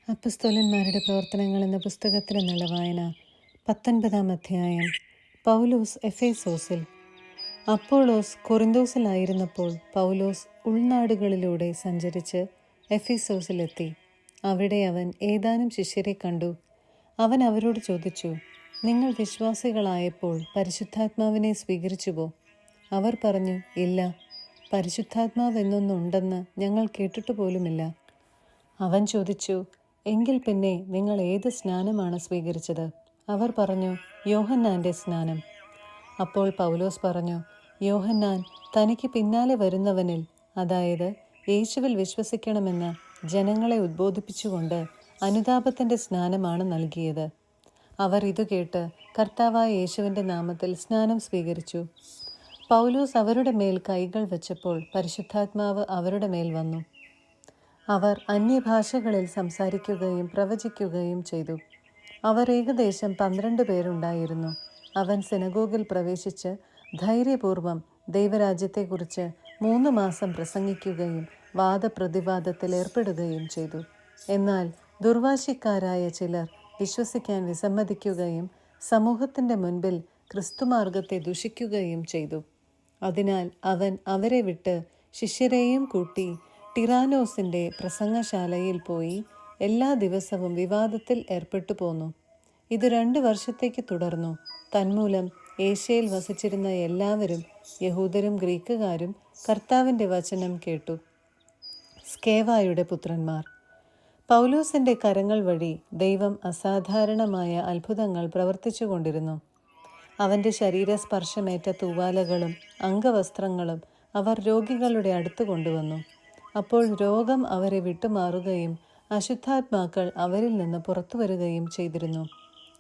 അപ്പസ്തോലന്മാരുടെ പ്രവർത്തനങ്ങൾ എന്ന പുസ്തകത്തിൽ നിന്നുള്ള വായന 19-ാം അധ്യായം. പൗലോസ് എഫേസോസിൽ. അപ്പോളോസ് കൊറിന്തോസിലായിരുന്നപ്പോൾ പൗലോസ് ഉൾനാടുകളിലൂടെ സഞ്ചരിച്ച് എഫേസോസിലെത്തി. അവിടെ അവൻ ഏതാനും ശിഷ്യരെ കണ്ടു. അവൻ അവരോട് ചോദിച്ചു, നിങ്ങൾ വിശ്വാസികളായപ്പോൾ പരിശുദ്ധാത്മാവിനെ സ്വീകരിച്ചുവോ? അവർ പറഞ്ഞു, ഇല്ല, പരിശുദ്ധാത്മാവ് എന്നൊന്നുണ്ടെന്ന് ഞങ്ങൾ കേട്ടിട്ടുപോലുമില്ല. അവൻ ചോദിച്ചു, എങ്കിൽ പിന്നെ നിങ്ങൾ ഏത് സ്നാനമാണ് സ്വീകരിച്ചത്? അവർ പറഞ്ഞു, യോഹന്നാൻ്റെ സ്നാനം. അപ്പോൾ പൗലോസ് പറഞ്ഞു, യോഹന്നാൻ തനിക്ക് പിന്നാലെ വരുന്നവനിൽ, അതായത് യേശുവിൽ വിശ്വസിക്കണമെന്ന് ജനങ്ങളെ ഉദ്ബോധിപ്പിച്ചുകൊണ്ട് അനുതാപത്തിൻ്റെ സ്നാനമാണ് നൽകിയത്. അവർ ഇത് കേട്ട് കർത്താവായ യേശുവിൻ്റെ നാമത്തിൽ സ്നാനം സ്വീകരിച്ചു. പൗലോസ് അവരുടെ മേൽ കൈകൾ വെച്ചപ്പോൾ പരിശുദ്ധാത്മാവ് അവരുടെ മേൽ വന്നു. അവർ അന്യഭാഷകളിൽ സംസാരിക്കുകയും പ്രവചിക്കുകയും ചെയ്തു. അവർ ഏകദേശം 12 പേരുണ്ടായിരുന്നു. അവൻ സിനഗോഗിൽ പ്രവേശിച്ച് ധൈര്യപൂർവം ദൈവരാജ്യത്തെക്കുറിച്ച് 3 മാസം പ്രസംഗിക്കുകയും വാദപ്രതിവാദത്തിൽ ഏർപ്പെടുകയും ചെയ്തു. എന്നാൽ ദുർവാശിക്കാരായ ചിലർ വിശ്വസിക്കാൻ വിസമ്മതിക്കുകയും സമൂഹത്തിൻ്റെ മുൻപിൽ ക്രിസ്തുമാർഗത്തെ ദുഷിക്കുകയും ചെയ്തു. അതിനാൽ അവൻ അവരെ വിട്ട് ശിഷ്യരെയും കൂട്ടി ടിറാനോസിൻ്റെ പ്രസംഗശാലയിൽ പോയി എല്ലാ ദിവസവും വിവാദത്തിൽ ഏർപ്പെട്ടു പോന്നു. ഇത് 2 വർഷത്തേക്ക് തുടർന്നു. തന്മൂലം ഏഷ്യയിൽ വസിച്ചിരുന്ന എല്ലാവരും, യഹൂദരും ഗ്രീക്കുകാരും, കർത്താവിൻ്റെ വചനം കേട്ടു. സ്കേവായുടെ പുത്രന്മാർ. പൗലോസിൻ്റെ കരങ്ങൾ വഴി ദൈവം അസാധാരണമായ അത്ഭുതങ്ങൾ പ്രവർത്തിച്ചു കൊണ്ടിരുന്നു. അവൻ്റെ ശരീരസ്പർശമേറ്റ തൂവാലകളും അംഗവസ്ത്രങ്ങളും അവർ രോഗികളുടെ അടുത്ത് കൊണ്ടുവന്നു. അപ്പോൾ രോഗം അവരെ വിട്ടുമാറുകയും അശുദ്ധാത്മാക്കൾ അവരിൽ നിന്ന് പുറത്തു വരികയും ചെയ്തിരുന്നു.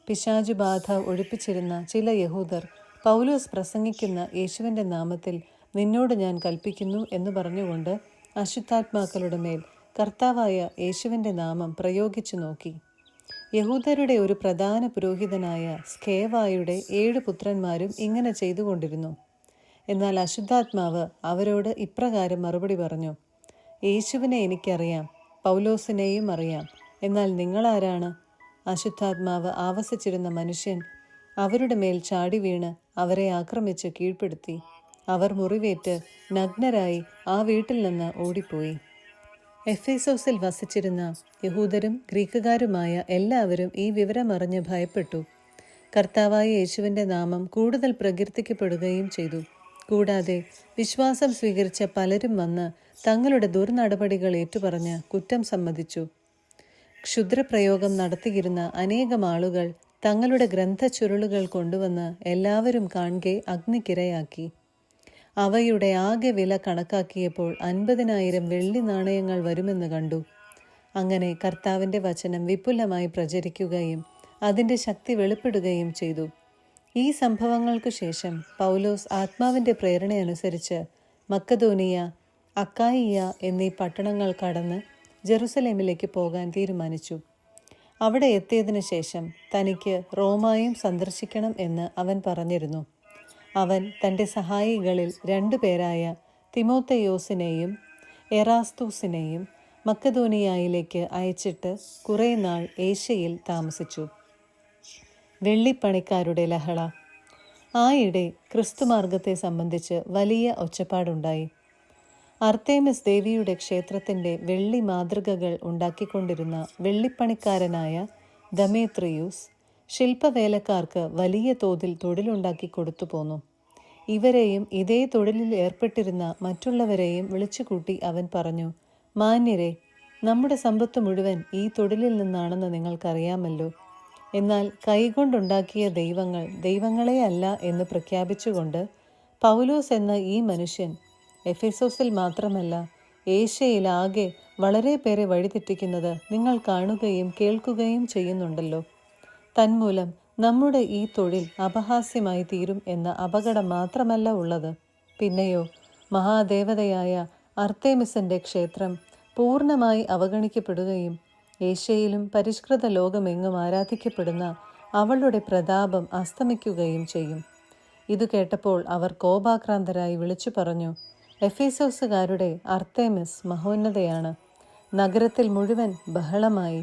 പിശാചുബാധ ഒഴിപ്പിച്ചിരുന്ന ചില യഹൂദർ, പൗലോസ് പ്രസംഗിക്കുന്ന യേശുവിൻ്റെ നാമത്തിൽ നിന്നോട് ഞാൻ കൽപ്പിക്കുന്നു എന്ന് പറഞ്ഞുകൊണ്ട് അശുദ്ധാത്മാക്കളുടെ മേൽ കർത്താവായ യേശുവിൻ്റെ നാമം പ്രയോഗിച്ചു നോക്കി. യഹൂദരുടെ ഒരു പ്രധാന പുരോഹിതനായ സ്കേവായുടെ 7 പുത്രന്മാരും ഇങ്ങനെ ചെയ്തുകൊണ്ടിരുന്നു. എന്നാൽ അശുദ്ധാത്മാവ് അവരോട് ഇപ്രകാരം മറുപടി പറഞ്ഞു, യേശുവിനെ എനിക്കറിയാം, പൗലോസിനെയും അറിയാം, എന്നാൽ നിങ്ങളാരാണ്? അശുദ്ധാത്മാവ് ആവസിച്ചിരുന്ന മനുഷ്യൻ അവരുടെ മേൽ ചാടി വീണ് അവരെ ആക്രമിച്ച് കീഴ്പ്പെടുത്തി. അവർ മുറിവേറ്റ് നഗ്നരായി ആ വീട്ടിൽ നിന്ന് ഓടിപ്പോയി. എഫേസോസിൽ വസിച്ചിരുന്ന യഹൂദരും ഗ്രീക്കുകാരുമായ എല്ലാവരും ഈ വിവരമറിഞ്ഞ് ഭയപ്പെട്ടു. കർത്താവായ യേശുവിൻ്റെ നാമം കൂടുതൽ പ്രകീർത്തിക്കപ്പെടുകയും ചെയ്തു. കൂടാതെ വിശ്വാസം സ്വീകരിച്ച പലരും വന്ന് തങ്ങളുടെ ദുർനടപടികൾ ഏറ്റുപറഞ്ഞ് കുറ്റം സമ്മതിച്ചു. ക്ഷുദ്രപ്രയോഗം നടത്തിയിരുന്ന അനേകം ആളുകൾ തങ്ങളുടെ ഗ്രന്ഥച്ചുരുളുകൾ കൊണ്ടുവന്ന് എല്ലാവരും കാൺകെ അഗ്നിക്കിരയാക്കി. അവയുടെ ആകെ വില കണക്കാക്കിയപ്പോൾ 50,000 വെള്ളി നാണയങ്ങൾ വരുമെന്ന് കണ്ടു. അങ്ങനെ കർത്താവിൻ്റെ വചനം വിപുലമായി പ്രചരിക്കുകയും അതിൻ്റെ ശക്തി വെളിപ്പെടുകയും ചെയ്തു. ഈ സംഭവങ്ങൾക്കു ശേഷം പൗലോസ് ആത്മാവിൻ്റെ പ്രേരണയനുസരിച്ച് മക്കദോനിയ, അക്കായിയ എന്നീ പട്ടണങ്ങൾ കടന്ന് ജെറുസലേമിലേക്ക് പോകാൻ തീരുമാനിച്ചു. അവിടെ എത്തിയതിനു ശേഷം തനിക്ക് റോമായും സന്ദർശിക്കണം എന്ന് അവൻ പറഞ്ഞിരുന്നു. അവൻ തൻ്റെ സഹായികളിൽ 2 പേരായ തിമോത്തയോസിനെയും എറാസ്തൂസിനെയും മക്കദോനിയയിലേക്ക് അയച്ചിട്ട് കുറേ നാൾ ഏഷ്യയിൽ താമസിച്ചു. വെള്ളിപ്പണിക്കാരുടെ ലഹള. ആയിടെ ക്രിസ്തുമാർഗത്തെ സംബന്ധിച്ച് വലിയ ഒച്ചപ്പാടുണ്ടായി. അർത്തേമിസ് ദേവിയുടെ ക്ഷേത്രത്തിൻ്റെ വെള്ളി മാതൃകകൾ ഉണ്ടാക്കിക്കൊണ്ടിരുന്ന വെള്ളിപ്പണിക്കാരനായ ദമേത്രിയൂസ് ശില്പവേലക്കാർക്ക് വലിയ തോതിൽ തൊഴിലുണ്ടാക്കി കൊടുത്തു പോന്നു. ഇവരെയും ഇതേ തൊഴിലിൽ ഏർപ്പെട്ടിരുന്ന മറ്റുള്ളവരെയും വിളിച്ചുകൂട്ടി അവൻ പറഞ്ഞു, മാന്യരെ, നമ്മുടെ സമ്പത്ത് മുഴുവൻ ഈ തൊഴിലിൽ നിന്നാണെന്ന് നിങ്ങൾക്കറിയാമല്ലോ. എന്നാൽ കൈകൊണ്ടുണ്ടാക്കിയ ദൈവങ്ങൾ ദൈവങ്ങളെ അല്ല എന്ന് പ്രഖ്യാപിച്ചുകൊണ്ട് പൗലോസ് എന്ന ഈ മനുഷ്യൻ എഫേസോസിൽ മാത്രമല്ല ഏഷ്യയിലാകെ വളരെ പേരെ വഴിതെറ്റിക്കുന്നത് നിങ്ങൾ കാണുകയും കേൾക്കുകയും ചെയ്യുന്നുണ്ടല്ലോ. തന്മൂലം നമ്മുടെ ഈ തൊഴിൽ അപഹാസ്യമായി തീരും എന്ന അപകടം മാത്രമല്ല ഉള്ളത്, പിന്നെയോ മഹാദേവതയായ അർത്തേമിസിൻ്റെ ക്ഷേത്രം പൂർണ്ണമായി അവഗണിക്കപ്പെടുകയും ഏഷ്യയിലും പരിഷ്കൃത ലോകമെങ്ങും ആരാധിക്കപ്പെടുന്ന അവളുടെ പ്രതാപം അസ്തമിക്കുകയും ചെയ്യും. ഇതു കേട്ടപ്പോൾ അവർ കോപാക്രാന്തരായി വിളിച്ചു പറഞ്ഞു, എഫേസോസുകാരുടെ അർത്തേമിസ് മഹോന്നതയാണ്. നഗരത്തിൽ മുഴുവൻ ബഹളമായി.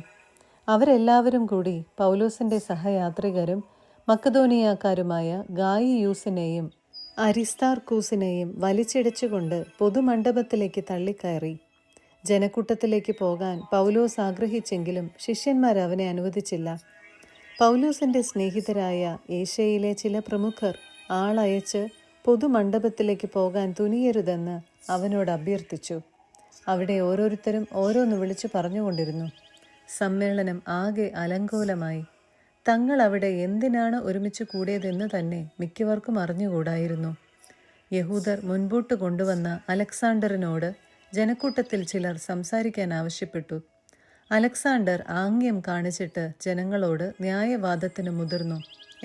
അവരെല്ലാവരും കൂടി പൗലോസിൻ്റെ സഹയാത്രികരും മക്കദോനിയാക്കാരുമായ ഗായിയൂസിനെയും അരിസ്താർക്കൂസിനെയും വലിച്ചിഴച്ചുകൊണ്ട് പൊതുമണ്ഡപത്തിലേക്ക് തള്ളിക്കയറി. ജനക്കൂട്ടത്തിലേക്ക് പോകാൻ പൗലോസ് ആഗ്രഹിച്ചെങ്കിലും ശിഷ്യന്മാർ അവനെ അനുവദിച്ചില്ല. പൗലോസിൻ്റെ സ്നേഹിതരായ ഏഷ്യയിലെ ചില പ്രമുഖർ ആളയച്ച് പൊതുമണ്ഡപത്തിലേക്ക് പോകാൻ തുനിയരുതെന്ന് അവനോട് അഭ്യർത്ഥിച്ചു. അവിടെ ഓരോരുത്തരും ഓരോന്ന് വിളിച്ചു പറഞ്ഞുകൊണ്ടിരുന്നു. സമ്മേളനം ആകെ അലങ്കോലമായി. തങ്ങൾ അവിടെ എന്തിനാണ് ഒരുമിച്ച് കൂടിയതെന്ന് തന്നെ മിക്കവർക്കും അറിഞ്ഞുകൂടായിരുന്നു. യഹൂദർ മുൻപോട്ട് കൊണ്ടുവന്ന അലക്സാണ്ടറിനോട് ജനക്കൂട്ടത്തിൽ ചിലർ സംസാരിക്കാൻ ആവശ്യപ്പെട്ടു. അലക്സാണ്ടർ ആംഗ്യം കാണിച്ചിട്ട് ജനങ്ങളോട് ന്യായവാദത്തിന് മുതിർന്നു.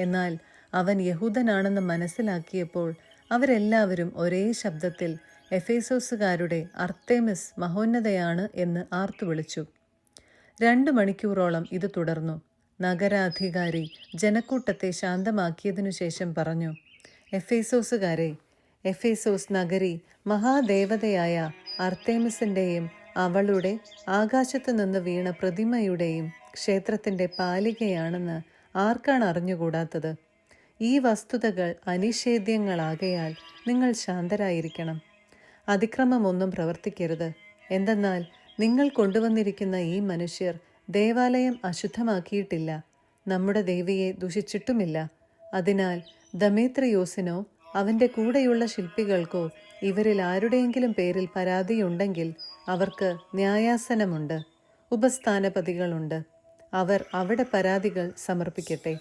എന്നാൽ അവൻ യഹൂദനാണെന്ന് മനസ്സിലാക്കിയപ്പോൾ അവരെല്ലാവരും ഒരേ ശബ്ദത്തിൽ എഫേസോസുകാരുടെ അർത്തേമിസ് മഹോന്നതയാണ് എന്ന് ആർത്തുവിളിച്ചു. 2 മണിക്കൂറോളം ഇത് തുടർന്നു. നഗരാധികാരി ജനക്കൂട്ടത്തെ ശാന്തമാക്കിയതിനു ശേഷം പറഞ്ഞു, എഫേസോസുകാരെ, എഫേസോസ് നഗരി മഹാദേവതയായ അർത്തേമിസിൻ്റെയും അവളുടെ ആകാശത്തു നിന്ന് വീണ പ്രതിമയുടെയും ക്ഷേത്രത്തിൻ്റെ പാലികയാണെന്ന് ആർക്കാണ് അറിഞ്ഞുകൂടാത്തത്? ഈ വസ്തുതകൾ അനിഷേധ്യങ്ങളാകയാൽ നിങ്ങൾ ശാന്തരായിരിക്കണം. അതിക്രമമൊന്നും പ്രവർത്തിക്കരുത്. എന്തെന്നാൽ നിങ്ങൾ കൊണ്ടുവന്നിരിക്കുന്ന ഈ മനുഷ്യർ ദേവാലയം അശുദ്ധമാക്കിയിട്ടില്ല, നമ്മുടെ ദേവിയെ ദുഷിച്ചിട്ടുമില്ല. അതിനാൽ ദമേത്രിയോസിനോ അവൻ്റെ കൂടെയുള്ള ശില്പികൾക്കോ ഇവരിൽ ആരുടെയെങ്കിലും പേരിൽ പരാതിയുണ്ടെങ്കിൽ അവർക്ക് ന്യായാസനമുണ്ട്, ഉപസ്ഥാനപതികളുണ്ട്. അവർ അവിടെ പരാതികൾ സമർപ്പിക്കട്ടെ.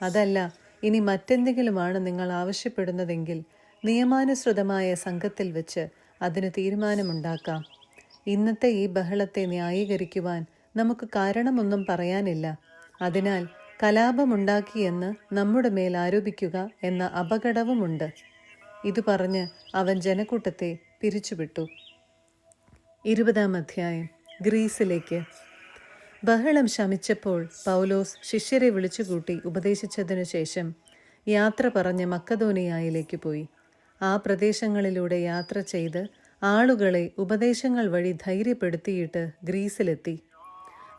അതല്ല ഇനി മറ്റെന്തെങ്കിലുമാണ് നിങ്ങൾ ആവശ്യപ്പെടുന്നതെങ്കിൽ നിയമാനുസൃതമായ സംഘത്തിൽ വെച്ച് അതിന് തീരുമാനമുണ്ടാക്കാം. ഇന്നത്തെ ഈ ബഹളത്തെ ന്യായീകരിക്കുവാൻ നമുക്ക് കാരണമൊന്നും പറയാനില്ല. അതിനാൽ കലാപമുണ്ടാക്കിയെന്ന് നമ്മുടെ മേൽ ആരോപിക്കുക എന്ന അപകടവുമുണ്ട്. ഇത് പറഞ്ഞ് അവൻ ജനക്കൂട്ടത്തെ പിരിച്ചുവിട്ടു. 20-ാം അധ്യായം. ഗ്രീസിലേക്ക്. ബഹളം ശമിച്ചപ്പോൾ പൗലോസ് ശിഷ്യരെ വിളിച്ചുകൂട്ടി ഉപദേശിച്ചതിനു ശേഷം യാത്ര പറഞ്ഞ് മക്കദോനിയായിലേക്ക് പോയി. ആ പ്രദേശങ്ങളിലൂടെ യാത്ര ചെയ്ത് ആളുകളെ ഉപദേശങ്ങൾ വഴി ധൈര്യപ്പെടുത്തിയിട്ട് ഗ്രീസിലെത്തി.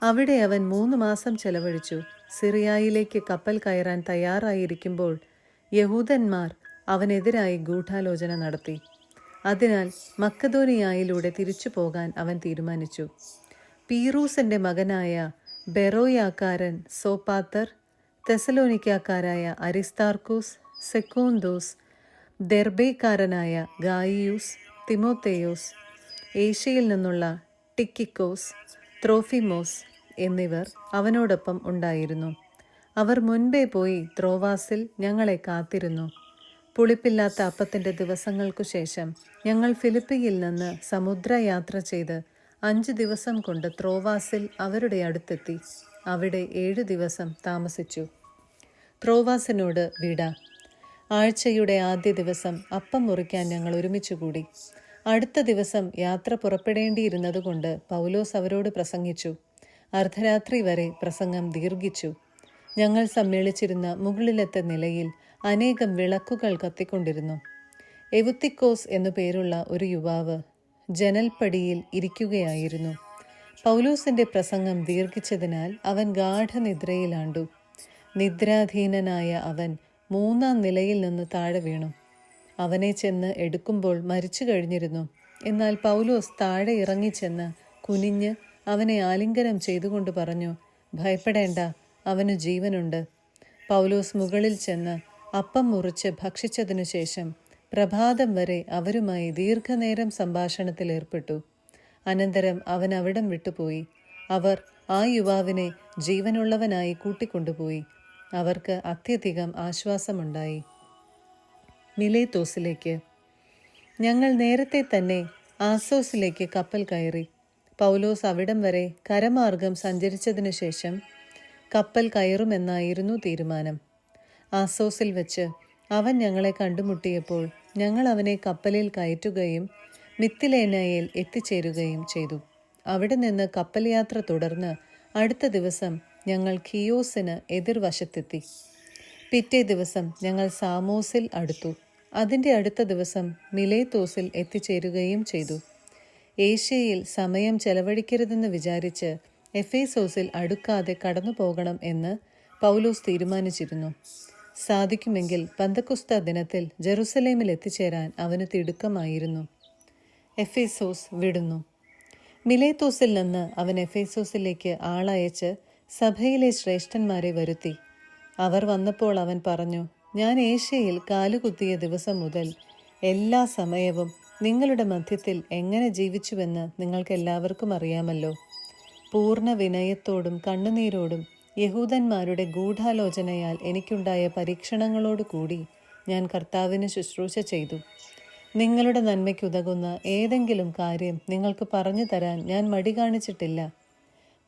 അവിടെ അവൻ 3 മാസം ചെലവഴിച്ചു. സിറിയായിലേക്ക് കപ്പൽ കയറാൻ തയ്യാറായിരിക്കുമ്പോൾ യഹൂദന്മാർ അവനെതിരായി ഗൂഢാലോചന നടത്തി. അതിനാൽ മക്കദോനിയായിലൂടെ തിരിച്ചു പോകാൻ അവൻ തീരുമാനിച്ചു. പീറൂസിൻ്റെ മകനായ ബെറോയാക്കാരൻ സോപ്പാത്തർ, തെസലോനിക്കാരായ അരിസ്താർക്കൂസ്, സെക്കോന്തോസ്, ദെർബേക്കാരനായ ഗായിയൂസ്, തിമോത്തേയോസ്, ഏഷ്യയിൽ നിന്നുള്ള ടിക്കിക്കോസ്, ത്രോഫിമോസ് എന്നിവർ അവനോടൊപ്പം ഉണ്ടായിരുന്നു. അവർ മുൻപേ പോയി ത്രോവാസിൽ ഞങ്ങളെ കാത്തിരുന്നു. പുളിപ്പില്ലാത്ത അപ്പത്തിൻ്റെ ദിവസങ്ങൾക്കു ശേഷം ഞങ്ങൾ ഫിലിപ്പിയിൽ നിന്ന് സമുദ്രയാത്ര ചെയ്ത് 5 ദിവസം കൊണ്ട് ത്രോവാസിൽ അവരുടെ അടുത്തെത്തി. അവിടെ 7 ദിവസം താമസിച്ചു. ത്രോവാസിനോട് വിട. ആഴ്ചയുടെ ആദ്യ ദിവസം അപ്പം മുറിക്കാൻ ഞങ്ങൾ ഒരുമിച്ചുകൂടി. അടുത്ത ദിവസം യാത്ര പുറപ്പെടേണ്ടിയിരുന്നതുകൊണ്ട് പൗലോസ് അവരോട് പ്രസംഗിച്ചു. അർദ്ധരാത്രി വരെ പ്രസംഗം ദീർഘിച്ചു. ഞങ്ങൾ സമ്മേളിച്ചിരുന്ന മുകളിലത്തെ നിലയിൽ അനേകം വിളക്കുകൾ കത്തിക്കൊണ്ടിരുന്നു. എവുത്തിക്കോസ് എന്നു പേരുള്ള ഒരു യുവാവ് ജനൽപ്പടിയിൽ ഇരിക്കുകയായിരുന്നു. പൗലോസിൻ്റെ പ്രസംഗം ദീർഘിച്ചതിനാൽ അവൻ ഗാഠനിദ്രയിലാണ്ടു. നിദ്രാധീനനായ അവൻ 3-ാം നിലയിൽ നിന്ന് താഴെ വീണു. അവനെ ചെന്ന് എടുക്കുമ്പോൾ മരിച്ചു കഴിഞ്ഞിരുന്നു. എന്നാൽ പൗലോസ് താഴെ ഇറങ്ങിച്ചെന്ന് കുനിഞ്ഞ് അവനെ ആലിംഗനം ചെയ്തുകൊണ്ട് പറഞ്ഞു, ഭയപ്പെടേണ്ട, അവനു ജീവനുണ്ട്. പൗലോസ് മുകളിൽ ചെന്ന് അപ്പം മുറിച്ച് ഭക്ഷിച്ചതിനു ശേഷം പ്രഭാതം വരെ അവരുമായി ദീർഘനേരം സംഭാഷണത്തിലേർപ്പെട്ടു. അനന്തരം അവൻ അവിടം വിട്ടുപോയി. അവർ ആ യുവാവിനെ ജീവനുള്ളവനായി കൂട്ടിക്കൊണ്ടുപോയി. അവർക്ക് അത്യധികം ആശ്വാസമുണ്ടായി. മിലേത്തോസിലേക്ക്. ഞങ്ങൾ നേരത്തെ തന്നെ ആസോസിലേക്ക് കപ്പൽ കയറി. പൗലോസ് അവിടം വരെ കരമാർഗം സഞ്ചരിച്ചതിനു ശേഷം കപ്പൽ കയറുമെന്നായിരുന്നു തീരുമാനം. ആസോസിൽ വെച്ച് അവൻ ഞങ്ങളെ കണ്ടുമുട്ടിയപ്പോൾ ഞങ്ങൾ അവനെ കപ്പലിൽ കയറ്റുകയും മിത്തിലേനയിൽ എത്തിച്ചേരുകയും ചെയ്തു. അവിടെ നിന്ന് കപ്പൽ യാത്ര തുടർന്ന് അടുത്ത ദിവസം ഞങ്ങൾ ഖിയോസിന് എതിർവശത്തെത്തി. പിറ്റേ ദിവസം ഞങ്ങൾ സാമോസിൽ അടുത്തു. അതിൻ്റെ അടുത്ത ദിവസം മിലേത്തോസിൽ എത്തിച്ചേരുകയും ചെയ്തു. ഏഷ്യയിൽ സമയം ചെലവഴിക്കരുതെന്ന് വിചാരിച്ച് എഫേസോസിൽ അടുക്കാതെ കടന്നു പോകണം എന്ന് പൗലോസ് തീരുമാനിച്ചിരുന്നു. സാധിക്കുമെങ്കിൽ പന്തക്കുസ്ത ദിനത്തിൽ ജെറുസലേമിൽ എത്തിച്ചേരാൻ അവന് തിടുക്കമായിരുന്നു. എഫേസോസ് വിടുന്നു. മിലേത്തോസിൽ നിന്ന് അവൻ എഫേസോസിലേക്ക് ആളയച്ച് സഭയിലെ ശ്രേഷ്ഠന്മാരെ വരുത്തി. അവർ വന്നപ്പോൾ അവൻ പറഞ്ഞു, ഞാൻ ഏഷ്യയിൽ കാലുകുത്തിയ ദിവസം മുതൽ എല്ലാ സമയവും നിങ്ങളുടെ മധ്യത്തിൽ എങ്ങനെ ജീവിച്ചുവെന്ന് നിങ്ങൾക്കെല്ലാവർക്കും അറിയാമല്ലോ. പൂർണ്ണ വിനയത്തോടും കണ്ണുനീരോടും യഹൂദന്മാരുടെ ഗൂഢാലോചനയാൽ എനിക്കുണ്ടായ പരീക്ഷണങ്ങളോടുകൂടി ഞാൻ കർത്താവിന് ശുശ്രൂഷ ചെയ്തു. നിങ്ങളുടെ നന്മയ്ക്കുതകുന്ന ഏതെങ്കിലും കാര്യം നിങ്ങൾക്ക് പറഞ്ഞു തരാൻ ഞാൻ മടി കാണിച്ചിട്ടില്ല.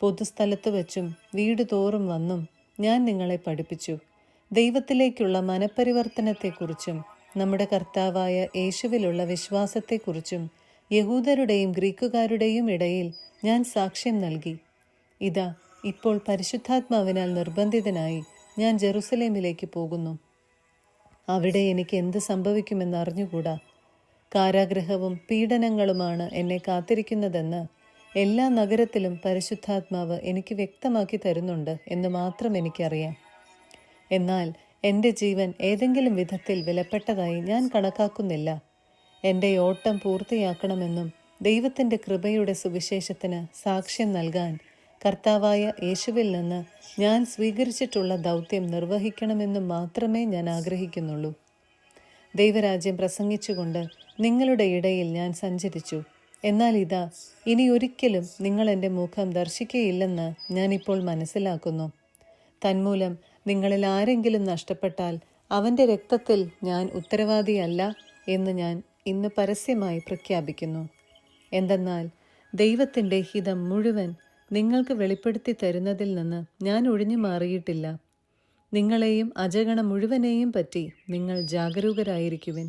പൊതുസ്ഥലത്ത് വച്ചും വീട് തോറും വന്നും ഞാൻ നിങ്ങളെ പഠിപ്പിച്ചു. ദൈവത്തിലേക്കുള്ള മനപരിവർത്തനത്തെക്കുറിച്ചും നമ്മുടെ കർത്താവായ യേശുവിലുള്ള വിശ്വാസത്തെക്കുറിച്ചും യഹൂദരുടെയും ഗ്രീക്കുകാരുടെയും ഇടയിൽ ഞാൻ സാക്ഷ്യം നൽകി. ഇതാ, ഇപ്പോൾ പരിശുദ്ധാത്മാവിനാൽ നിർബന്ധിതനായി ഞാൻ ജെറുസലേമിലേക്ക് പോകുന്നു. അവിടെ എനിക്ക് എന്ത് സംഭവിക്കുമെന്ന് അറിഞ്ഞുകൂടാ. കാരാഗൃഹവും പീഡനങ്ങളുമാണ് എന്നെ കാത്തിരിക്കുന്നതെന്ന് എല്ലാ നഗരത്തിലും പരിശുദ്ധാത്മാവ് എനിക്ക് വ്യക്തമാക്കി തരുന്നുണ്ട് എന്ന് മാത്രം എനിക്കറിയാം. എന്നാൽ എൻ്റെ ജീവൻ ഏതെങ്കിലും വിധത്തിൽ വിലപ്പെട്ടതായി ഞാൻ കണക്കാക്കുന്നില്ല. എൻ്റെ ഓട്ടം പൂർത്തിയാക്കണമെന്നും ദൈവത്തിൻ്റെ കൃപയുടെ സുവിശേഷത്തിന് സാക്ഷ്യം നൽകാൻ കർത്താവായ യേശുവിൽ നിന്ന് ഞാൻ സ്വീകരിച്ചിട്ടുള്ള ദൗത്യം നിർവഹിക്കണമെന്നും മാത്രമേ ഞാൻ ആഗ്രഹിക്കുന്നുള്ളൂ. ദൈവരാജ്യം പ്രസംഗിച്ചുകൊണ്ട് നിങ്ങളുടെ ഇടയിൽ ഞാൻ സഞ്ചരിച്ചു. എന്നാൽ ഇതാ, ഇനി ഒരിക്കലും നിങ്ങൾ എൻ്റെ മുഖം ദർശിക്കുകയില്ലെന്ന് ഞാനിപ്പോൾ മനസ്സിലാക്കുന്നു. തന്മൂലം നിങ്ങളിൽ ആരെങ്കിലും നഷ്ടപ്പെട്ടാൽ അവൻ്റെ രക്തത്തിൽ ഞാൻ ഉത്തരവാദിയല്ല എന്ന് ഞാൻ ഇന്ന് പരസ്യമായി പ്രഖ്യാപിക്കുന്നു. എന്തെന്നാൽ ദൈവത്തിൻ്റെ ഹിതം മുഴുവൻ നിങ്ങൾക്ക് വെളിപ്പെടുത്തി തരുന്നതിൽ നിന്ന് ഞാൻ ഒഴിഞ്ഞു മാറിയിട്ടില്ല. നിങ്ങളെയും അജഗണം മുഴുവനെയും പറ്റി നിങ്ങൾ ജാഗരൂകരായിരിക്കുവിൻ.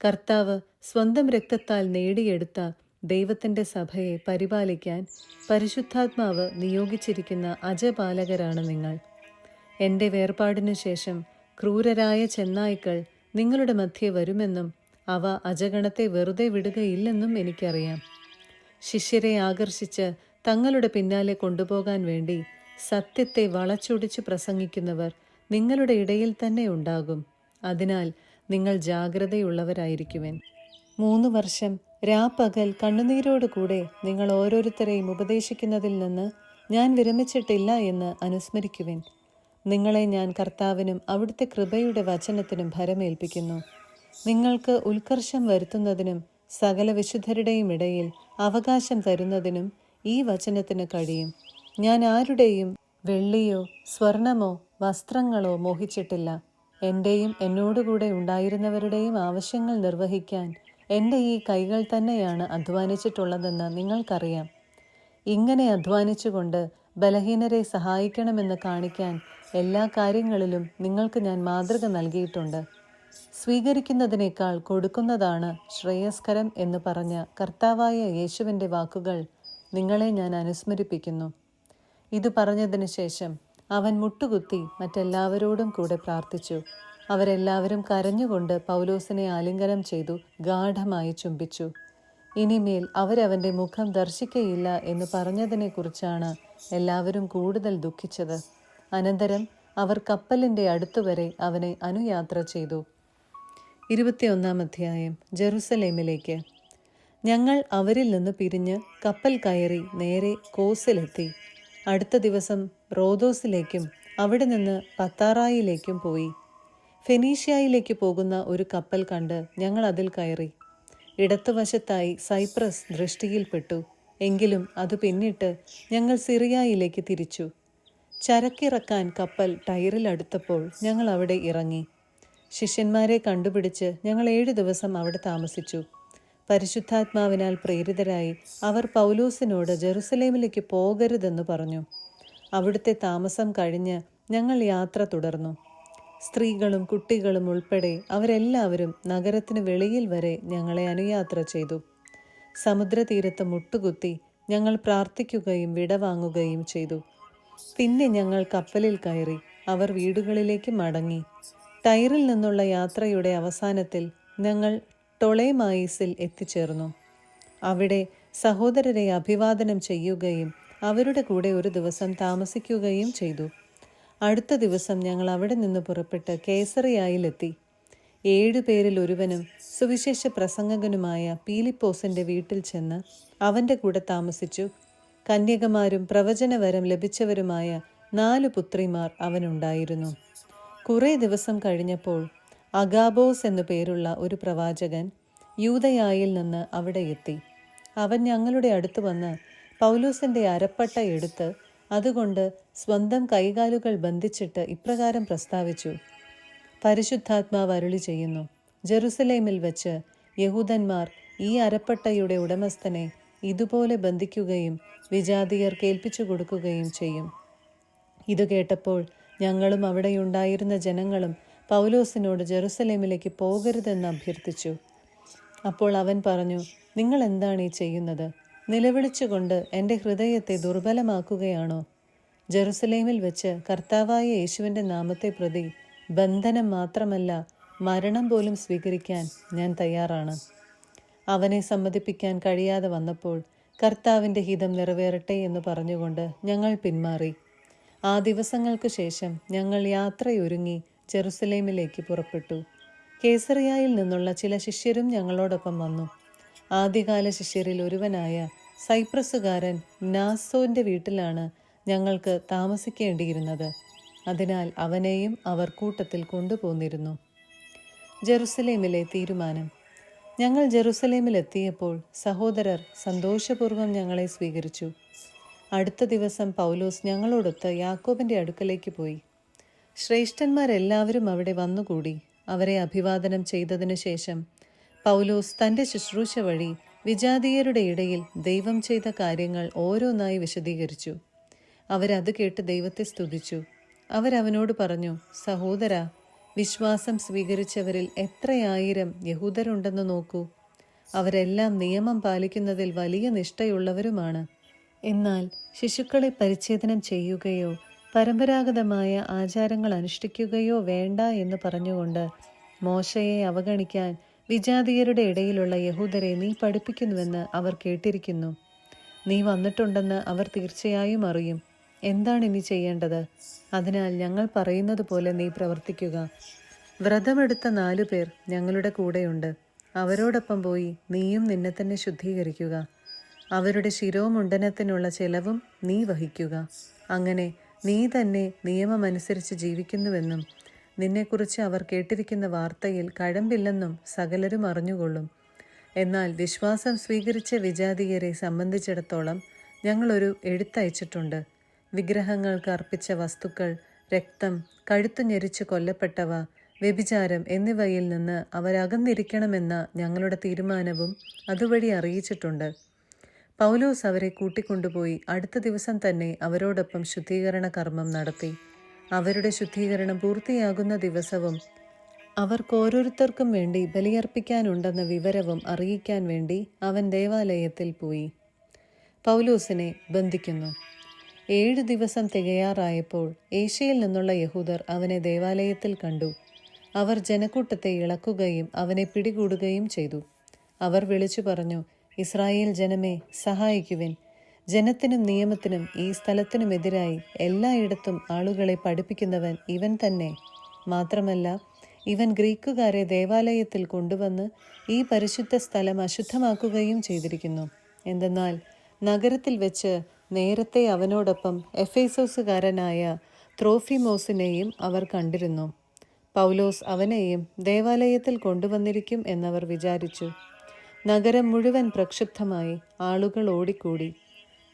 കർത്താവ് സ്വന്തം രക്തത്താൽ നേടിയെടുത്ത ദൈവത്തിൻ്റെ സഭയെ പരിപാലിക്കാൻ പരിശുദ്ധാത്മാവ് നിയോഗിച്ചിരിക്കുന്ന അജപാലകരാണ് നിങ്ങൾ. എൻ്റെ വേർപാടിനു ശേഷം ക്രൂരരായ ചെന്നായ്ക്കൾ നിങ്ങളുടെ മധ്യേ വരുമെന്നും അവ അജഗണത്തെ വെറുതെ വിടുകയില്ലെന്നും എനിക്കറിയാം. ശിഷ്യരെ ആകർഷിച്ച് തങ്ങളുടെ പിന്നാലെ കൊണ്ടുപോകാൻ വേണ്ടി സത്യത്തെ വളച്ചൊടിച്ച് പ്രസംഗിക്കുന്നവർ നിങ്ങളുടെ ഇടയിൽ തന്നെ ഉണ്ടാകും. അതിനാൽ നിങ്ങൾ ജാഗ്രതയുള്ളവരായിരിക്കുവിൻ. 3 വർഷം രാപ്പകൽ കണ്ണുനീരോടുകൂടെ നിങ്ങൾ ഓരോരുത്തരെയും ഉപദേശിക്കുന്നതിൽ നിന്ന് ഞാൻ വിരമിച്ചിട്ടില്ല എന്ന് അനുസ്മരിക്കുവിൻ. നിങ്ങളെ ഞാൻ കർത്താവിനും അവിടുത്തെ കൃപയുടെ വചനത്തിനും ഭരമേൽപ്പിക്കുന്നു. നിങ്ങൾക്ക് ഉത്കർഷം വരുത്തുന്നതിനും സകല വിശുദ്ധരുടെയും ഇടയിൽ അവകാശം തരുന്നതിനും ഈ വചനത്തിന് കഴിയും. ഞാൻ ആരുടെയും വെള്ളിയോ സ്വർണമോ വസ്ത്രങ്ങളോ മോഹിച്ചിട്ടില്ല. എൻ്റെയും എന്നോടുകൂടെ ഉണ്ടായിരുന്നവരുടെയും ആവശ്യങ്ങൾ നിർവഹിക്കാൻ എൻ്റെ ഈ കൈകൾ തന്നെയാണ് അധ്വാനിച്ചിട്ടുള്ളതെന്ന് നിങ്ങൾക്കറിയാം. ഇങ്ങനെ അധ്വാനിച്ചുകൊണ്ട് ബലഹീനരെ സഹായിക്കണമെന്ന് കാണിക്കാൻ എല്ലാ കാര്യങ്ങളിലും നിങ്ങൾക്ക് ഞാൻ മാതൃക നൽകിയിട്ടുണ്ട്. സ്വീകരിക്കുന്നതിനേക്കാൾ കൊടുക്കുന്നതാണ് ശ്രേയസ്കരം എന്ന് പറഞ്ഞ കർത്താവായ യേശുവിൻ്റെ വാക്കുകൾ നിങ്ങളെ ഞാൻ അനുസ്മരിപ്പിക്കുന്നു. ഇത് പറഞ്ഞതിന് ശേഷം അവൻ മുട്ടുകുത്തി മറ്റെല്ലാവരോടും കൂടെ പ്രാർത്ഥിച്ചു. അവരെല്ലാവരും കരഞ്ഞുകൊണ്ട് പൗലോസിനെ ആലിംഗനം ചെയ്തു ഗാഢമായി ചുംബിച്ചു. ഇനിമേൽ അവരവൻ്റെ മുഖം ദർശിക്കയില്ല എന്ന് പറഞ്ഞതിനെക്കുറിച്ചാണ് എല്ലാവരും കൂടുതൽ ദുഃഖിച്ചത്. അനന്തരം അവർ കപ്പലിൻ്റെ അടുത്തുവരെ അവനെ അനുയാത്ര ചെയ്തു. 21 അധ്യായം. ജെറുസലേമിലേക്ക്. ഞങ്ങൾ അവരിൽ നിന്ന് പിരിഞ്ഞ് കപ്പൽ കയറി നേരെ കോസിലെത്തി. അടുത്ത ദിവസം റോദോസിലേക്കും അവിടെ നിന്ന് പത്താറായിലേക്കും പോയി. ഫെനീഷ്യയിലേക്ക് പോകുന്ന ഒരു കപ്പൽ കണ്ട് ഞങ്ങൾ അതിൽ കയറി. ഇടത്തുവശത്തായി സൈപ്രസ് ദൃഷ്ടിയിൽപ്പെട്ടു. എങ്കിലും അത് പിന്നിട്ട് ഞങ്ങൾ സിറിയയിലേക്ക് തിരിച്ചു. ചരക്കിറക്കാൻ കപ്പൽ ടൈറിൽ അടുത്തപ്പോൾ ഞങ്ങൾ അവിടെ ഇറങ്ങി. ശിഷ്യന്മാരെ കണ്ടുപിടിച്ച് ഞങ്ങൾ 7 ദിവസം അവിടെ താമസിച്ചു. പരിശുദ്ധാത്മാവിനാൽ പ്രേരിതരായി അവർ പൗലോസിനോട് ജെറുസലേമിലേക്ക് പോകരുതെന്ന് പറഞ്ഞു. അവിടുത്തെ താമസം കഴിഞ്ഞ് ഞങ്ങൾ യാത്ര തുടർന്നു. സ്ത്രീകളും കുട്ടികളും ഉൾപ്പെടെ അവരെല്ലാവരും നഗരത്തിന് വെളിയിൽ വരെ ഞങ്ങളെ അനുയാത്ര ചെയ്തു. സമുദ്രതീരത്ത് മുട്ടുകുത്തി ഞങ്ങൾ പ്രാർത്ഥിക്കുകയും വിടവാങ്ങുകയും ചെയ്തു. പിന്നെ ഞങ്ങൾ കപ്പലിൽ കയറി അവർ വീടുകളിലേക്ക് മടങ്ങി. ടൈറിൽ നിന്നുള്ള യാത്രയുടെ അവസാനത്തിൽ ഞങ്ങൾ ടൊളേമായിസിൽ എത്തിച്ചേർന്നു. അവിടെ സഹോദരരെ അഭിവാദനം ചെയ്യുകയും അവരുടെ കൂടെ ഒരു ദിവസം താമസിക്കുകയും ചെയ്തു. അടുത്ത ദിവസം ഞങ്ങൾ അവിടെ നിന്ന് പുറപ്പെട്ട് കേസറിയായിലെത്തി. 7 പേരിൽ ഒരുവനും സുവിശേഷ പ്രസംഗകനുമായ പീലിപ്പോസിന്റെ വീട്ടിൽ ചെന്ന് അവന്റെ കൂടെ താമസിച്ചു. കന്യകമാരും പ്രവചനവരം ലഭിച്ചവരുമായ 4 പുത്രിമാർ അവനുണ്ടായിരുന്നു. കുറേ ദിവസം കഴിഞ്ഞപ്പോൾ അഗാബോസ് എന്നു പേരുള്ള ഒരു പ്രവാചകൻ യൂദയായിൽ നിന്ന് അവിടെ എത്തി. അവൻ ഞങ്ങളുടെ അടുത്ത് വന്ന് പൗലോസിന്റെ അരപ്പട്ട എടുത്ത് അതുകൊണ്ട് സ്വന്തം കൈകാലുകൾ ബന്ധിച്ചിട്ട് ഇപ്രകാരം പ്രസ്താവിച്ചു: പരിശുദ്ധാത്മാവ് അരുളി ചെയ്യുന്നു, ജെറുസലേമിൽ വെച്ച് യഹൂദന്മാർ ഈ അരപ്പട്ടയുടെ ഉടമസ്ഥനെ ഇതുപോലെ ബന്ധിക്കുകയും വിജാതിയർ കേൾപ്പിച്ചു കൊടുക്കുകയും ചെയ്യും. ഇത് കേട്ടപ്പോൾ ഞങ്ങളും അവിടെയുണ്ടായിരുന്ന ജനങ്ങളും പൗലോസിനോട് ജെറുസലേമിലേക്ക് പോകരുതെന്ന് അഭ്യർത്ഥിച്ചു. അപ്പോൾ അവൻ പറഞ്ഞു, നിങ്ങൾ എന്താണ് ഈ ചെയ്യുന്നത്? നിലവിളിച്ചുകൊണ്ട് എൻ്റെ ഹൃദയത്തെ ദുർബലമാക്കുകയാണോ? ജെറുസലേമിൽ വെച്ച് കർത്താവായ യേശുവിൻ്റെ നാമത്തെ പ്രതി ബന്ധനം മാത്രമല്ല, മരണം പോലും സ്വീകരിക്കാൻ ഞാൻ തയ്യാറാണ്. അവനെ സമ്മതിപ്പിക്കാൻ കഴിയാതെ വന്നപ്പോൾ കർത്താവിൻ്റെ ഹിതം നിറവേറട്ടെ എന്ന് പറഞ്ഞുകൊണ്ട് ഞങ്ങൾ പിന്മാറി. ആ ദിവസങ്ങൾക്ക് ശേഷം ഞങ്ങൾ യാത്രയൊരുങ്ങി ജെറുസലേമിലേക്ക് പുറപ്പെട്ടു. കേസറിയായിൽ നിന്നുള്ള ചില ശിഷ്യരും ഞങ്ങളോടൊപ്പം വന്നു. ആദ്യകാല ശിഷ്യരിൽ ഒരുവനായ സൈപ്രസുകാരൻ നാസോന്റെ വീട്ടിലാണ് ഞങ്ങൾക്ക് താമസിക്കേണ്ടിയിരുന്നത്. അതിനാൽ അവനെയും അവർ കൂട്ടത്തിൽ കൊണ്ടുപോന്നിരുന്നു. ജെറുസലേമിലെ തീരുമാനം. ഞങ്ങൾ ജെറുസലേമിലെത്തിയപ്പോൾ സഹോദരർ സന്തോഷപൂർവ്വം ഞങ്ങളെ സ്വീകരിച്ചു. അടുത്ത ദിവസം പൗലോസ് ഞങ്ങളോടൊത്ത് യാക്കോബിൻ്റെ അടുക്കലേക്ക് പോയി. ശ്രേഷ്ഠന്മാരെല്ലാവരും അവിടെ വന്നുകൂടി. അവരെ അഭിവാദനം ചെയ്തതിനു ശേഷം പൗലോസ് തൻ്റെ ശുശ്രൂഷ വഴി വിജാതീയരുടെ ഇടയിൽ ദൈവം ചെയ്ത കാര്യങ്ങൾ ഓരോന്നായി വിശദീകരിച്ചു. അവരത് കേട്ട് ദൈവത്തെ സ്തുതിച്ചു. അവരവനോട് പറഞ്ഞു, സഹോദരാ, വിശ്വാസം സ്വീകരിച്ചവരിൽ എത്രയായിരം യഹൂദരുണ്ടെന്ന് നോക്കൂ. അവരെല്ലാം നിയമം പാലിക്കുന്നതിൽ വലിയ നിഷ്ഠയുള്ളവരുമാണ്. എന്നാൽ ശിശുക്കളെ പരിച്ഛേദനം ചെയ്യുകയോ പരമ്പരാഗതമായ ആചാരങ്ങൾ അനുഷ്ഠിക്കുകയോ വേണ്ട എന്ന് പറഞ്ഞുകൊണ്ട് മോശയെ അവഗണിക്കാൻ വിജാതീയരുടെ ഇടയിലുള്ള യഹൂദരെ നീ പഠിപ്പിക്കുന്നുവെന്ന് അവർ കേട്ടിരിക്കുന്നു. നീ വന്നിട്ടുണ്ടെന്ന് അവർ തീർച്ചയായും അറിയും. എന്താണ് ഇനി ചെയ്യേണ്ടത്? അതിനാൽ ഞങ്ങൾ പറയുന്നത് പോലെ നീ പ്രവർത്തിക്കുക. വ്രതമെടുത്ത 4 പേർ ഞങ്ങളുടെ കൂടെയുണ്ട്. അവരോടൊപ്പം പോയി നീയും നിന്നെ തന്നെ ശുദ്ധീകരിക്കുക. അവരുടെ ശിരോമുണ്ഡനത്തിനുള്ള ചെലവും നീ വഹിക്കുക. അങ്ങനെ നീ തന്നെ നിയമമനുസരിച്ച് ജീവിക്കുന്നുവെന്നും നിന്നെക്കുറിച്ച് അവർ കേട്ടിരിക്കുന്ന വാർത്തയിൽ കഴമ്പില്ലെന്നും സകലരും അറിഞ്ഞുകൊള്ളും. എന്നാൽ വിശ്വാസം സ്വീകരിച്ച വിജാതീയരെ സംബന്ധിച്ചിടത്തോളം ഞങ്ങളൊരു എഴുത്തയച്ചിട്ടുണ്ട്. വിഗ്രഹങ്ങൾക്ക് അർപ്പിച്ച വസ്തുക്കൾ, രക്തം, കഴുത്തു ഞെരിച്ച് കൊല്ലപ്പെട്ടവ, വ്യഭിചാരം എന്നിവയിൽ നിന്ന് അവരകന്നിരിക്കണമെന്ന ഞങ്ങളുടെ തീരുമാനവും അതുവഴി അറിയിച്ചിട്ടുണ്ട്. പൗലോസ് അവരെ കൂട്ടിക്കൊണ്ടുപോയി അടുത്ത ദിവസം തന്നെ അവരോടൊപ്പം ശുദ്ധീകരണ കർമ്മം നടത്തി. അവരുടെ ശുദ്ധീകരണം പൂർത്തിയാകുന്ന ദിവസവും അവർക്കോരോരുത്തർക്കും വേണ്ടി ബലിയർപ്പിക്കാനുണ്ടെന്ന വിവരവും അറിയിക്കാൻ വേണ്ടി അവൻ ദേവാലയത്തിൽ പോയി. പൗലോസിനെ ബന്ധിക്കുന്നു. 7 ദിവസം തികയാറായപ്പോൾ ഏഷ്യയിൽ നിന്നുള്ള യഹൂദർ അവനെ ദേവാലയത്തിൽ കണ്ടു. അവർ ജനക്കൂട്ടത്തെ ഇളക്കുകയും അവനെ പിടികൂടുകയും ചെയ്തു. അവർ വിളിച്ചു പറഞ്ഞു, ഇസ്രായേൽ ജനമേ, സഹായിക്കുവിൻ. ജനത്തിനും നിയമത്തിനും ഈ സ്ഥലത്തിനുമെതിരായി എല്ലായിടത്തും ആളുകളെ പഠിപ്പിക്കുന്നവൻ ഇവൻ തന്നെ. മാത്രമല്ല, ഇവൻ ഗ്രീക്കുകാരെ ദേവാലയത്തിൽ കൊണ്ടുവന്ന് ഈ പരിശുദ്ധ സ്ഥലം അശുദ്ധമാക്കുകയും ചെയ്തിരിക്കുന്നു. എന്തെന്നാൽ നഗരത്തിൽ വെച്ച് നേരത്തെ അവനോടൊപ്പം എഫേസോസുകാരനായ ത്രോഫിമോസിനെയും അവർ കണ്ടിരുന്നു. പൗലോസ് അവനെയും ദേവാലയത്തിൽ കൊണ്ടുവന്നിരിക്കും എന്നവർ വിചാരിച്ചു. നഗരം മുഴുവൻ പ്രക്ഷുബ്ധമായി. ആളുകൾ ഓടിക്കൂടി.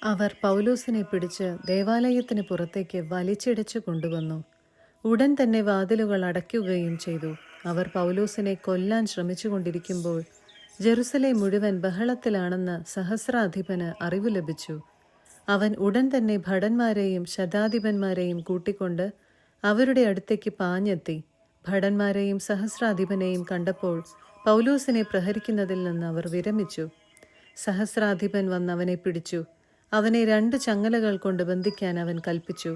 അവർ പൗലോസിനെ പിടിച്ച് ദേവാലയത്തിന് പുറത്തേക്ക് വലിച്ചിടച്ചു കൊണ്ടുവന്നു. ഉടൻ തന്നെ വാതിലുകൾ അടയ്ക്കുകയും ചെയ്തു. അവർ പൗലോസിനെ കൊല്ലാൻ ശ്രമിച്ചുകൊണ്ടിരിക്കുമ്പോൾ ജെറുസലേം മുഴുവൻ ബഹളത്തിലാണെന്ന് സഹസ്രാധിപന് അറിവ് ലഭിച്ചു. അവൻ ഉടൻ തന്നെ ഭടന്മാരെയും ശതാധിപന്മാരെയും കൂട്ടിക്കൊണ്ട് അവരുടെ അടുത്തേക്ക് പാഞ്ഞെത്തി. ഭടന്മാരെയും സഹസ്രാധിപനെയും കണ്ടപ്പോൾ പൗലോസിനെ പ്രഹരിക്കുന്നതിൽ നിന്ന് അവർ വിരമിച്ചു. സഹസ്രാധിപൻ വന്ന് അവനെ പിടിച്ചു. അവനെ 2 ചങ്ങലകൾ കൊണ്ട് ബന്ധിക്കാൻ അവൻ കൽപ്പിച്ചു.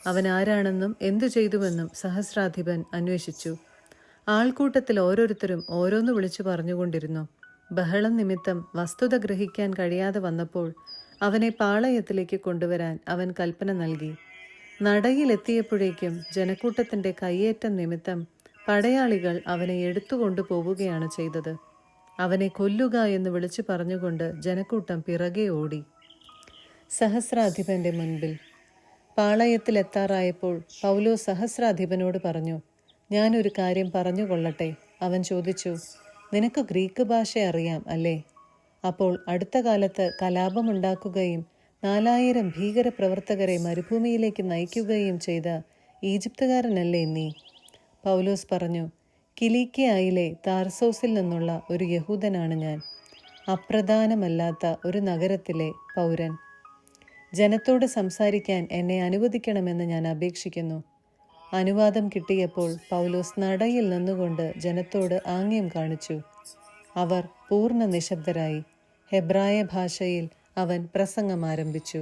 അവൻ ആരാണെന്നും എന്തു ചെയ്തുവെന്നും സഹസ്രാധിപൻ അന്വേഷിച്ചു. ആൾക്കൂട്ടത്തിൽ ഓരോരുത്തരും ഓരോന്ന് വിളിച്ചു പറഞ്ഞുകൊണ്ടിരുന്നു. ബഹളം നിമിത്തം വസ്തുത ഗ്രഹിക്കാൻ കഴിയാതെ വന്നപ്പോൾ അവനെ പാളയത്തിലേക്ക് കൊണ്ടുവരാൻ അവൻ കൽപ്പന നൽകി. നടയിലെത്തിയപ്പോഴേക്കും ജനക്കൂട്ടത്തിന്റെ കയ്യേറ്റം നിമിത്തം പടയാളികൾ അവനെ എടുത്തുകൊണ്ടു പോവുകയാണ് ചെയ്തത്. അവനെ കൊല്ലുക എന്ന് വിളിച്ചു പറഞ്ഞുകൊണ്ട് ജനക്കൂട്ടം പിറകെ ഓടി. സഹസ്രാധിപന്റെ മുൻപിൽ പാളയത്തിലെത്താറായപ്പോൾ പൗലോസ് സഹസ്രാധിപനോട് പറഞ്ഞു, ഞാനൊരു കാര്യം പറഞ്ഞുകൊള്ളട്ടെ. അവൻ ചോദിച്ചു, നിനക്ക് ഗ്രീക്ക് ഭാഷ അറിയാം അല്ലേ? അപ്പോൾ അടുത്ത കാലത്ത് കലാപമുണ്ടാക്കുകയും 4000 ഭീകരപ്രവർത്തകരെ മരുഭൂമിയിലേക്ക് നയിക്കുകയും ചെയ്ത ഈജിപ്തുകാരനല്ലേ നീ? പൗലോസ് പറഞ്ഞു, കിലിക്കിയായിലെ താർസോസിൽ നിന്നുള്ള ഒരു യഹൂദനാണ് ഞാൻ, അപ്രധാനമല്ലാത്ത ഒരു നഗരത്തിലെ പൗരൻ. ജനത്തോട് സംസാരിക്കാൻ എന്നെ അനുവദിക്കണമെന്ന് ഞാൻ അപേക്ഷിക്കുന്നു. അനുവാദം കിട്ടിയപ്പോൾ പൗലോസ് നടയിൽ നിന്നുകൊണ്ട് ജനത്തോട് ആംഗ്യം കാണിച്ചു. അവർ പൂർണ്ണ നിശബ്ദരായി. ഹെബ്രായ ഭാഷയിൽ അവൻ പ്രസംഗം ആരംഭിച്ചു.